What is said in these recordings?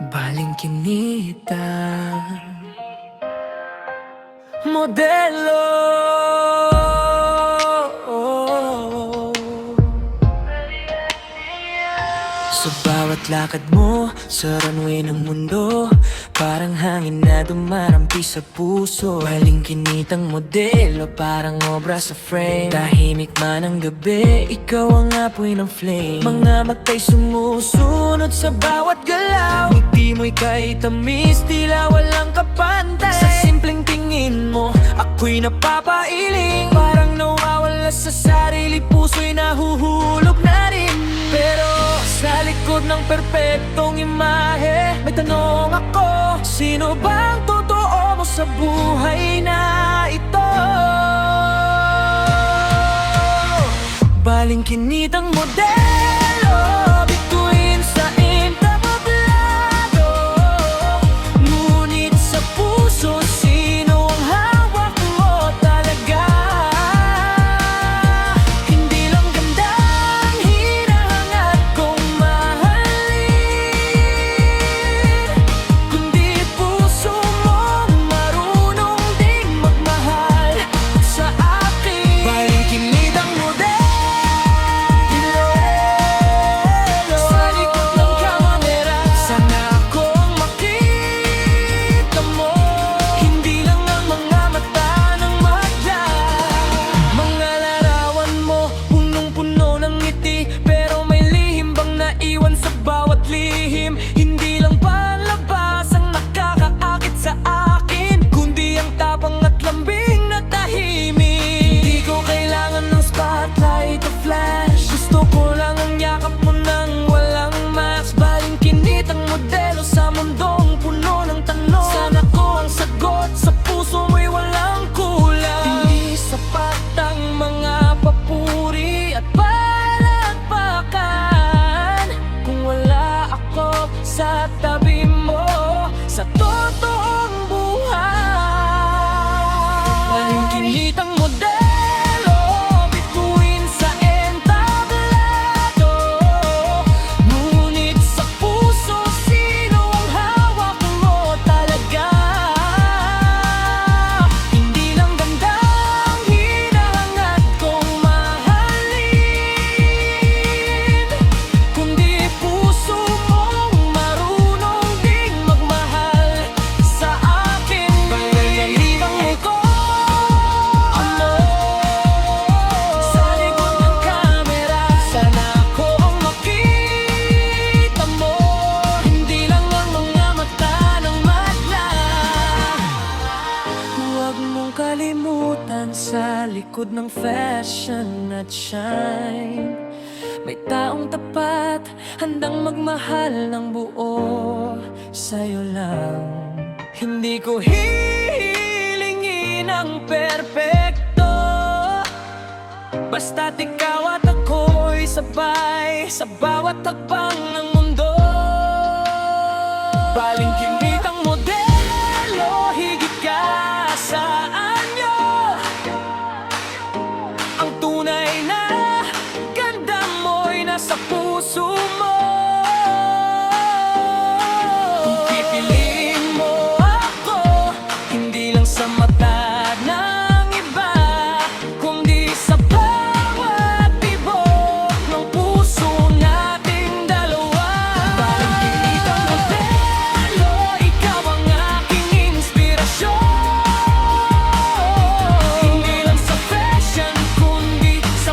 Balingkinita modelo. Sa bawat lakad mo sa runway ng mundo, parang hangin na dumarampi sa puso. Balingkinitang modelo, parang obra sa frame. Tahimik man ang gabi, ikaw ang apoy ng flame. Mga mata'y sumusunod sa bawat galaw. Ngiti mo'y kahit tamis, tila walang kapantay. Sa simpleng tingin mo, ako'y napapailing. Parang nawawala sa sarili, puso'y nahuhulog na rin. Pero sa likod ng perpektong imahe, may tanong ako, sino bang totoo mo sa buhay na ito? Balingkinitang modelo, bituin sa entablado. Ngunit sa puso, sino ang hawak mo talaga? Hindi lang gandang hinahangad kong mahalin, kundi puso mo marunong ding magmahal sa akin. Balingkinitang modelo, sa likod ng kamera, sana akong makita mo. Hindi lang ang mga mata ng madla. Mga larawan mo, punong-puno ng ngiti, pero may lihim bang naiwan sa bawat lihim? Hindi lang palabas ang nakakaakit sa akin, kundi ang tapang at lambing na tahimik. Hindi ko kailangan ng spotlight o flash, gusto ko lang ang yakap mo nang walang mask. Balingkinitang modelo sa mundong puno ng tanong, sana ko ang sagot, sa puso mo'y walang kulang. Hindi sapat ang mga papuri at palakpakan kung wala ako sa tabi mo sa totoong buhay. Balingkinitang modelo, bituin sa entablado. Ngunit sa puso, sino ang hawak mo talaga? Hindi lang gandang hinahangad kong mahalin, kundi puso mong marunong ding magmahal sa akin. Balingkinitang ko, sa likod ng kamera, sana ako ang makita mo. Hindi lang ang mga mata ng madla. Huwag mong kalimutan, sa likod ng fashion at shine, may taong tapat, handang magmahal ng buo sa'yo lang. Hindi ko hihilingin ang perpekto, basta't ikaw at ako'y sabay sa bawat hakbang ng mundo. Balingkinitang modelo, higit ka sa anyo. Ang tunay na ganda mo'y nasa puso mo. Kung pipiliin mo ako, hindi lang sa mata ng iba, kundi sa bawat tibok ng puso nating dalawa. Balingkinitang modelo, ikaw ang aking inspirasyon. Hindi lang sa fashion, kundi sa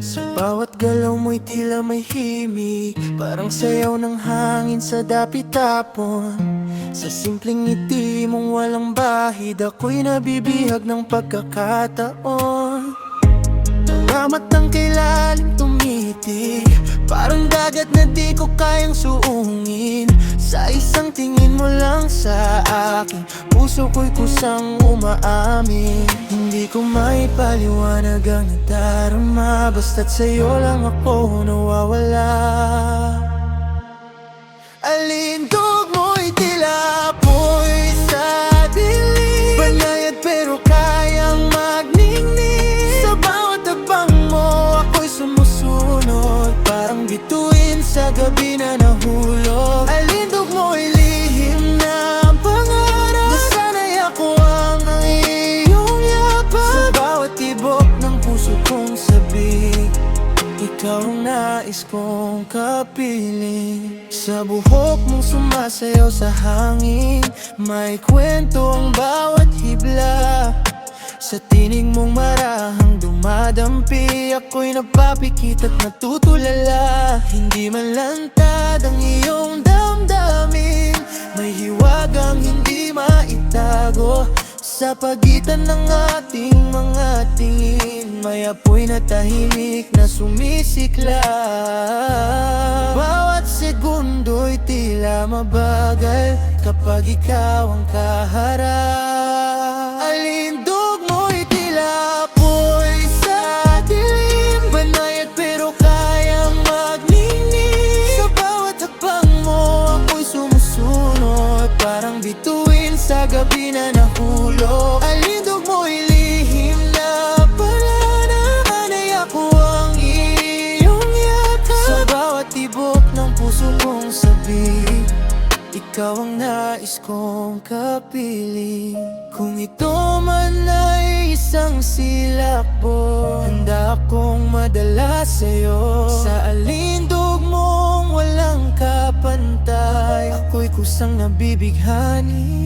Sa bawat galaw mo'y tila may himig, parang sayaw ng hangin sa dapit tapon. Sa simpleng ngiti mong walang bahid, ako'y nabibihag ng pagkakataon. Salamat ang kailangan ngiti, parang dagat na di ko kayang suungin. Sa isang tingin mo lang sa akin, puso ko'y kusang umaamin. Hindi ko maipaliwanag ang nadarama, basta't sa'yo lang ako nawawala. Alindog mo'y tila apoy sa dilim, banayad pero kayang magningning. Sa bawat habang mo ako'y sumusunod, parang bituin sa gabi na nahulog. Alindog mo'y lihim na pangarap, nasanay ako ang iyong yapak. Sa bawat tibok ng puso kong sabik, ikaw ang nais kong kapiling. Sa buhok mong sumasayaw sa hangin, may kwento ang bawat hibla. Sa tinig mong marahang dumadampi, ako'y napapikit at natutulala. Hindi man lantad ang iyong damdamin, may hiwagang hindi maitago. Sa pagitan ng ating mga tingin, may apoy na tahimik na sumisikla. Bawat segundo'y tila mabagal kapag ikaw ang kaharap. Alindog mo'y tila apoy sa dilim, banayad pero kayang magningning. Sa bawat hakbang mo ako'y sumusunod, parang bituin sa gabi na nahulog. Alindog mo'y lihim na panananay, ako ang iyong yatak. Sa bawat tibok ng puso kong sabik, ikaw ang nais kong kapiling. Kung ito man ay isang silakbo, handa akong madala sa'yo. Sa alindog mong walang kapantay, ako'y kusang nabibighani.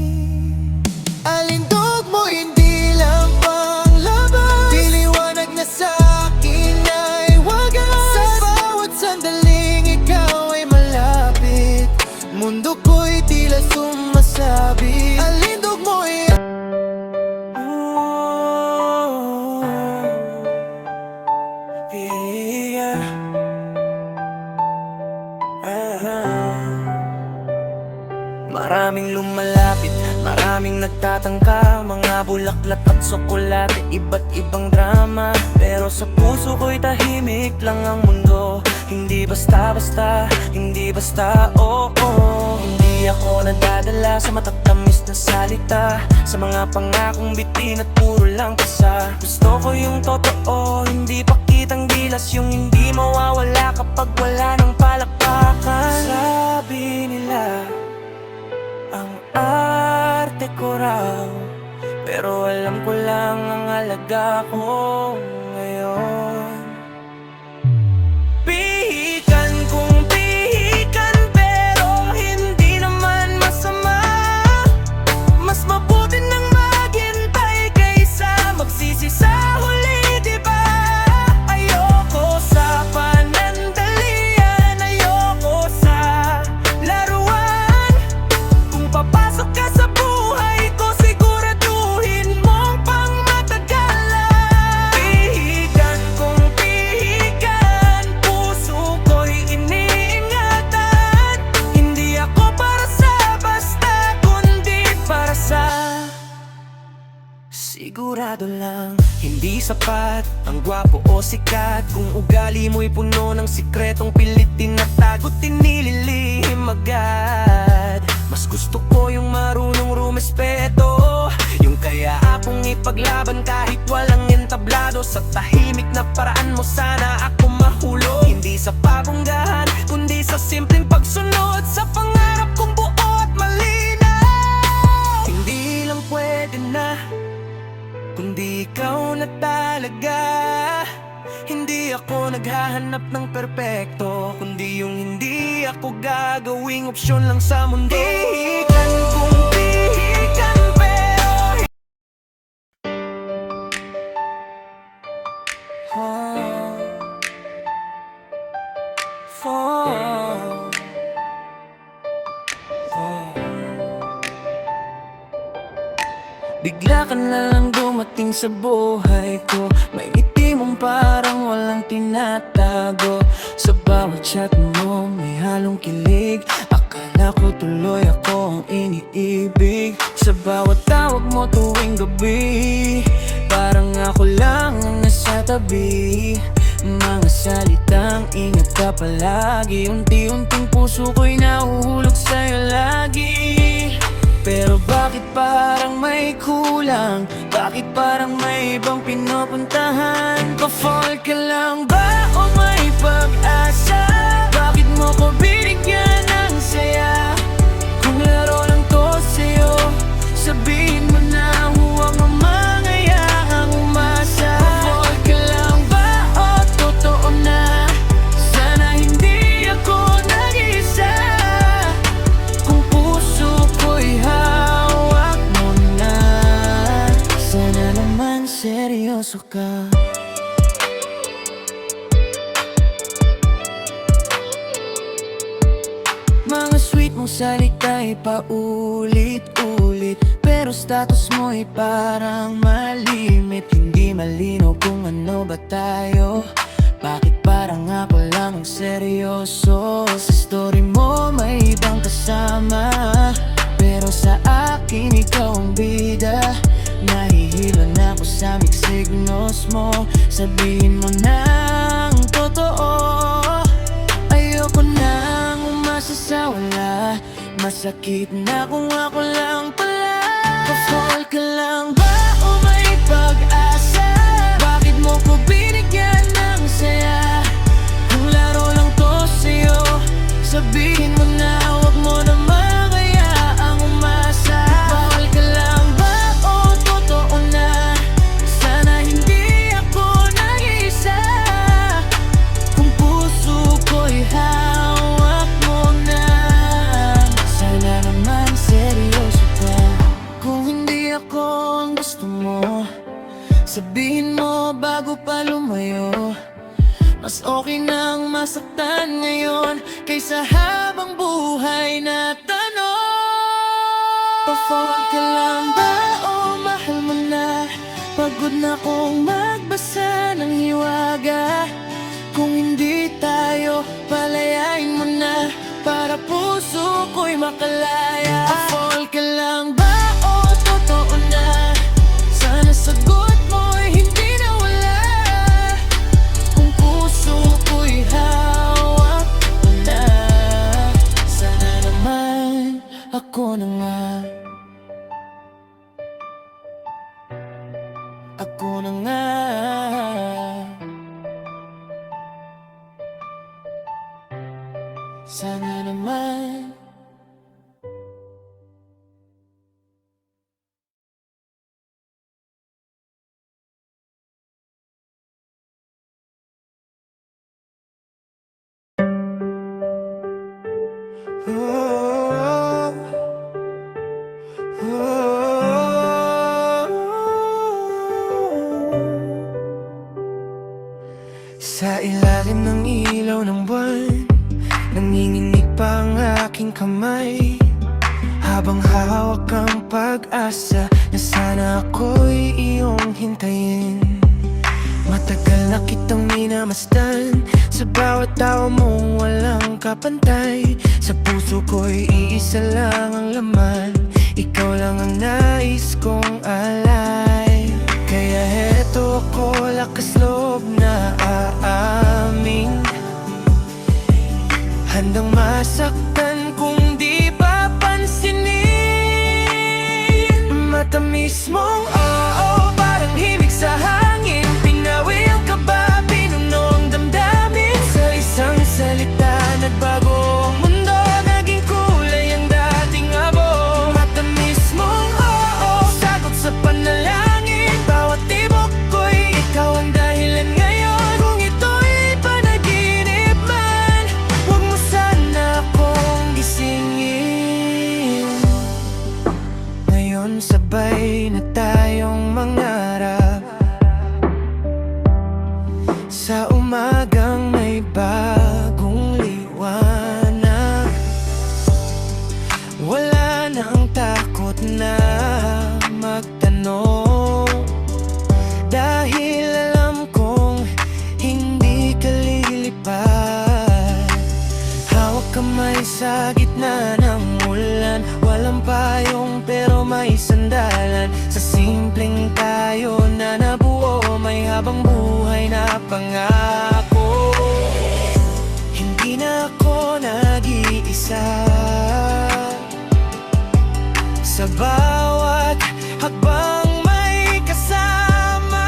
Alindog mo hindi lang panglaban, diliwanag na sa'kin ay wagas. Sa bawat sandaling ikaw ay malapit, mundo ko'y tila sumasabi. Alindog mo maraming lumalapit, maraming nagtatangka, mga bulaklak at tsokolate, iba't ibang drama. Pero sa puso ko'y tahimik lang ang mundo. Hindi basta-basta, hindi basta oo. Hindi ako nadadala sa matatamis na salita, sa mga pangakong bitin at puro lang pasa. Gusto ko yung totoo, hindi pakitang gilas, yung hindi mawawala kapag wala ng palakpakan. Sabi nila ang arte ko raw, pero alam ko lang ang halaga ko ngayon. Pihikan kung pihikan, pero hindi naman masama. Mas mabuti nang maghintay kaysa magsisi sa huli, diba? Ayoko sa panandalian, ayoko sa laruan. Kung papasok ka sa buhay ko, siguraduhin mong pangmatagalan. Pihikan kung pihikan, puso ko'y iniingatan. Hindi ako para sa basta, kundi para sa sigurado lang. Hindi sapat ang gwapo o sikat kung ugali mo'y puno ng sikretong pilit tinatago, tinililihim agad. Mas gusto ko yung marunong rumespeto, yung kaya akong ipaglaban kahit walang entablado. Sa tahimik na paraan mo sana ako mahulog, hindi sa pabonggahan kundi sa simpleng pagsunod sa pangarap kong buo at malinaw. Hindi lang pwede na, kundi ikaw na talaga. Hindi ako naghahanap ng perpekto, kundi yung hindi ako gagawing opsyon lang sa mundo. Pihikan kung pihikan, pero Bigla ka na lang dumating sa buhay ko, may ngiti mong parang walang tinatago. Sa bawat chat mo may halong kilig. Akala ko tuloy ako ang iniibig. Sa bawat tawag mo tuwing gabi, parang ako lang ang nasa tabi. Mga salitang ingat ka palagi. Unti-unting puso ko'y nahuhulog sa'yo lagi. Pero bakit parang may kulang? Bakit parang may ibang pinupuntahan? Pa-fall ka lang ba o may pag-asa? Bakit mo ko binigyan ng saya? Kung laro lang to sa'yo, sabihin mo na huwag mo mangayahang umasa. Pa-fall ka lang ba o totoo na? Sana hindi ako nag-isa. Kung puso ko'y hawak mo na, sana naman seryoso ka. Mga sweet mong salita'y paulit-ulit, pero status mo'y parang malimit. Hindi malinaw kung ano ba tayo. Bakit parang ako lang ang seryoso? Sa story mo may ibang kasama, pero sa akin ikaw ang bida. Nahihilo na ako sa mixed signals mo. Sabihin mo na ang totoo. Ayoko nang umasa sa wala. Masakit na kung ako lang pala. Pa-fall ka lang ba o may pag-asa? Bakit mo ko binigyan ng saya? Kung laro lang to sa'yo, sabihin mo na huwag mo na mangayahang umasa. Pa-fall ka lang ba o totoo na? Sana hindi ako nag-isa. Kung puso ko'y hawak mo na, sana naman seryoso ka. Kung hindi ako ang gusto mo, sabihin mo bago pa lumayo. Mas okay nang masaktan ngayon kaysa habang buhay na tanong. Pa-fall ka lang ba o mahal mo na? Pagod na kong magbasa ng hiwaga. Kung hindi tayo, palayain mo na para puso ko'y makalaya. Pa-fall ka lang ba o totoo na? Sana sagot mo'y hindi na wala. Kung puso ko'y hawak mo na, sana naman ako na nga. Ako na nga. Sana naman. Sa ilalim ng ilaw ng buwan, nanginginig pa ang aking kamay, habang hawak ang pag-asa na sana ako'y iyong hintayin. Matagal na kitang minamasdan, sa bawat tawa mong walang kapantay. Sa puso ko'y iisa lang ang laman, ikaw lang ang nais kong alay. Kaya heto ako, lakas loob na aamin, handang masaktan kung di papansinin. Matamis mong oo, parang himig sa hangin. Pinawi ang kaba, pinuno ang damdamin. Sa isang salita, nagbago ang mundo, naging kulay ang dating abo. Matamis mong oo, sagot sa panalangin. Bawat tibok ko'y ikaw ang dahilan ngayon. Kung ito'y panaginip man, huwag mo sana akong gisingin. Ngayon sabay na tayong mangarap, sa umagang may bagong liwanag. Wala na ang takot na magtanong, dahil alam kong hindi sa gitna ng ulan. Walang payong pero may sandalan. Sa simpleng tayo na nabuo, may habang buhay na pangako. Hindi na ako nag-iisa. Sa bawat hakbang may kasama.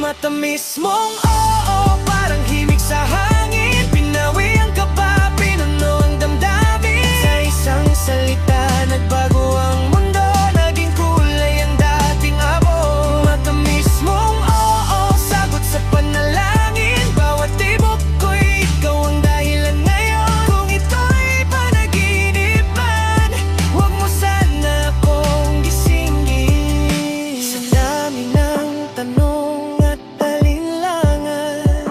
Matamis mong oo, parang himig sa hangin. Pinawi ang kaba, pinuno ang damdamin. Sa isang salita, nagbago ang mundo. Naging kulay ang dating abo. Matamis mong oo, sagot sa panalangin. Bawat tibok ko'y ikaw ang dahilan ngayon. Kung ito'y panaginip man, huwag mo sana akong gisingin. Sa dami ng tanong at alinlangan,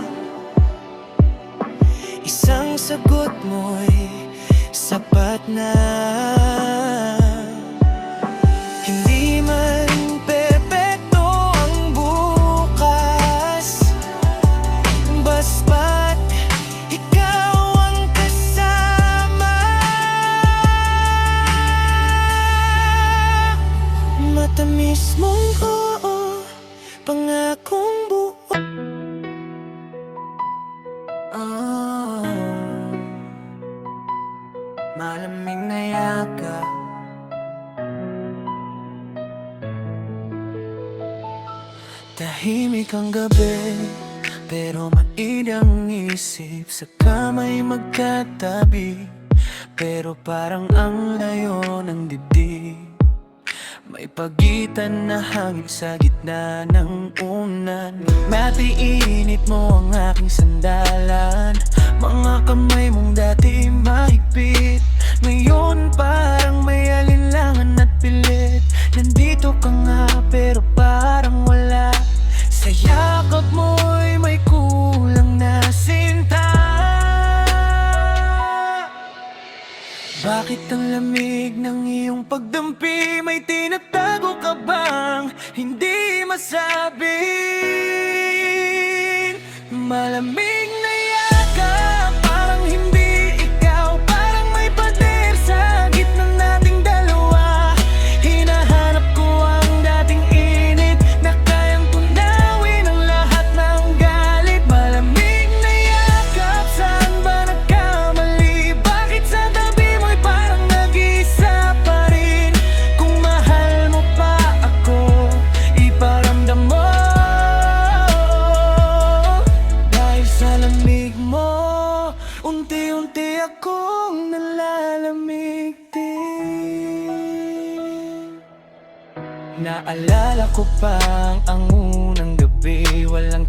isang sagot mo'y sapat na. Hindi man perpekto ang bukas, basta't ikaw ang kasama. Matamis mong oo, pangakong buo. Malamig na yakap, tahimik ang gabi, pero mainit ang isip. Sa kamay magkatabi, pero parang ang layo ng dibdib. May pagitan na hangin sa gitna ng unan. Matiinit mo ang aking sandalan. Mga kamay mong dati mahigpit, ngayon parang may alinlangan at pilit. Nandito ka nga pero parang wala. Sa yakap mo'y may kulang na sinta. Bakit ang lamig ng iyong pagdampi? May tinatago ka bang hindi masabi? Malamig na yakap, parang hindi ikaw. Parang may pader sa gitna nating dalawa. Hinahanap ko ang dating init na kayang tunawin ang lahat ng galit. Malamig na yakap, saan ba nagkamali? Bakit sa tabi mo'y parang nag-iisa pa rin? Kung mahal mo pa ako, iparamdam mo. Dahil sa lamig mo, unti-unti akong nalalamig din. Naalala ko pang ang unang gabi, walang